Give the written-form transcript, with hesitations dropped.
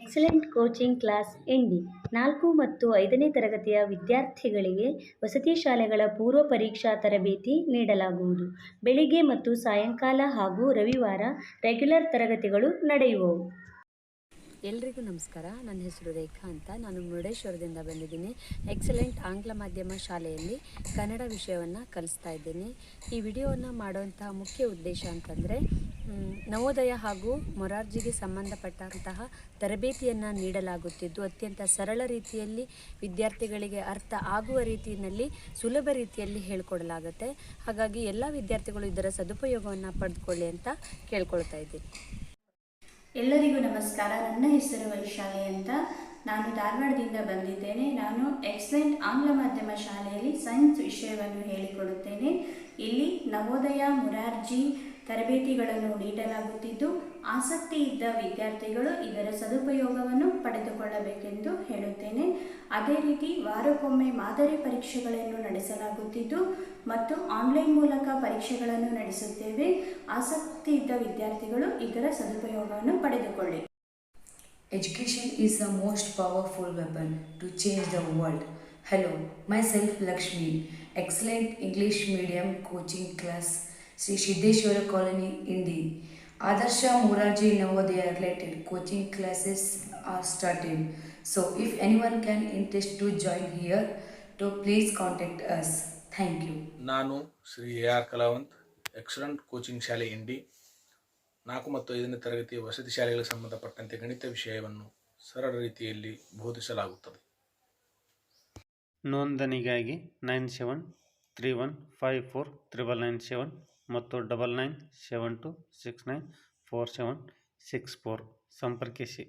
Excellent coaching class ಇಂಡಿ 4 ಮತ್ತು 5ನೇ ತರಗತಿಯ ವಿದ್ಯಾರ್ಥಿಗಳಿಗೆ ವಸತಿ ಶಾಲೆಗಳ ಪೂರ್ವ ಪರೀಕ್ಷಾ ತರಬೇತಿ ನೀಡಲಾಗುವುದು. ಬೆಳಿಗ್ಗೆ ಮತ್ತು ಸಾಯಂಕಾಲ ಹಾಗೂ ರವಿವಾರ ರೆಗ್ಯುಲರ್ ತರಗತಿಗಳು ನಡೆಯುವವು. ಎಲ್ರಿಗೂ ನಮಸ್ಕಾರ. ನನ್ನ ಹೆಸರು ರೇಖಾ ಅಂತ. ನಾನು ಮುರುಡೇಶ್ವರದಿಂದ ಬಂದಿದ್ದೀನಿ. ಎಕ್ಸಲೆಂಟ್ ಆಂಗ್ಲ ಮಾಧ್ಯಮ ಶಾಲೆಯಲ್ಲಿ ಕನ್ನಡ ವಿಷಯವನ್ನು ಕಲಿಸ್ತಾ ಇದ್ದೀನಿ. ಈ ವಿಡಿಯೋವನ್ನು ಮಾಡುವಂತಹ ಮುಖ್ಯ ಉದ್ದೇಶ ಅಂತಂದರೆ ನವೋದಯ ಹಾಗೂ ಮೊರಾರ್ಜಿಗೆ ಸಂಬಂಧಪಟ್ಟಂತಹ ತರಬೇತಿಯನ್ನು ನೀಡಲಾಗುತ್ತಿದ್ದು ಅತ್ಯಂತ ಸರಳ ರೀತಿಯಲ್ಲಿ ವಿದ್ಯಾರ್ಥಿಗಳಿಗೆ ಅರ್ಥ ಆಗುವ ರೀತಿಯಲ್ಲಿ ಸುಲಭ ರೀತಿಯಲ್ಲಿ ಹೇಳಿಕೊಡಲಾಗುತ್ತೆ. ಹಾಗಾಗಿ ಎಲ್ಲ ವಿದ್ಯಾರ್ಥಿಗಳು ಇದರ ಸದುಪಯೋಗವನ್ನು ಪಡೆದುಕೊಳ್ಳಿ ಅಂತ ಕೇಳ್ಕೊಳ್ತಾ ಇದ್ದೀನಿ. ಎಲ್ಲರಿಗೂ ನಮಸ್ಕಾರ. ನನ್ನ ಹೆಸರು ವೈಶಾಲಿ ಅಂತ. ನಾನು ಧಾರವಾಡದಿಂದ ಬಂದಿದ್ದೇನೆ. ನಾನು ಎಕ್ಸಲೆಂಟ್ ಆಂಗ್ಲ ಮಾಧ್ಯಮ ಶಾಲೆಯಲ್ಲಿ ಸೈನ್ಸ್ ವಿಷಯವನ್ನು ಹೇಳಿಕೊಡುತ್ತೇನೆ. ಇಲ್ಲಿ ನವೋದಯ ಮೊರಾರ್ಜಿ ತರಬೇತಿಗಳನ್ನು ನೀಡಲಾಗುತ್ತಿದ್ದು ಆಸಕ್ತಿ ಇದ್ದ ವಿದ್ಯಾರ್ಥಿಗಳು ಇದರ ಸದುಪಯೋಗವನ್ನು ಪಡೆದುಕೊಳ್ಳಬೇಕೆಂದು ಹೇಳುತ್ತೇನೆ. ಅದೇ ರೀತಿ ವಾರಕ್ಕೊಮ್ಮೆ ಮಾದರಿ ಪರೀಕ್ಷೆಗಳನ್ನು ನಡೆಸಲಾಗುತ್ತಿದ್ದು ಮತ್ತು ಆನ್ಲೈನ್ ಮೂಲಕ ಪರೀಕ್ಷೆಗಳನ್ನು ನಡೆಸುತ್ತೇವೆ. ಆಸಕ್ತಿ ಇದ್ದ ವಿದ್ಯಾರ್ಥಿಗಳು ಇದರ ಸದುಪಯೋಗವನ್ನು ಪಡೆದುಕೊಳ್ಳಿ. Education is the most powerful weapon to change the world. Hello, myself Lakshmi, excellent English medium coaching class, Sri Siddeshwara Colony, Indi. Adarsha Morarji Navodaya related coaching classes are started. So if anyone can interest to join here, to please contact us. Thank you. ನಾನು Shri AR Kalawant, excellent coaching ಶಾಲೆ ಇಂಡಿ 4 ಮತ್ತು 5ನೇ ತರಗತಿ ವಸತಿ ಶಾಲೆಗಳಿಗೆ ಸಂಬಂಧಪಟ್ಟಂತೆ ಗಣಿತ ವಿಷಯವನ್ನು ಸರಳ ರೀತಿಯಲ್ಲಿ ಬೋಧಿಸಲಾಗುತ್ತದೆ. ನೋಂದಣಿಗಾಗಿ 9731549997 ಮತ್ತು 9972694764 ಸಂಪರ್ಕಿಸಿ.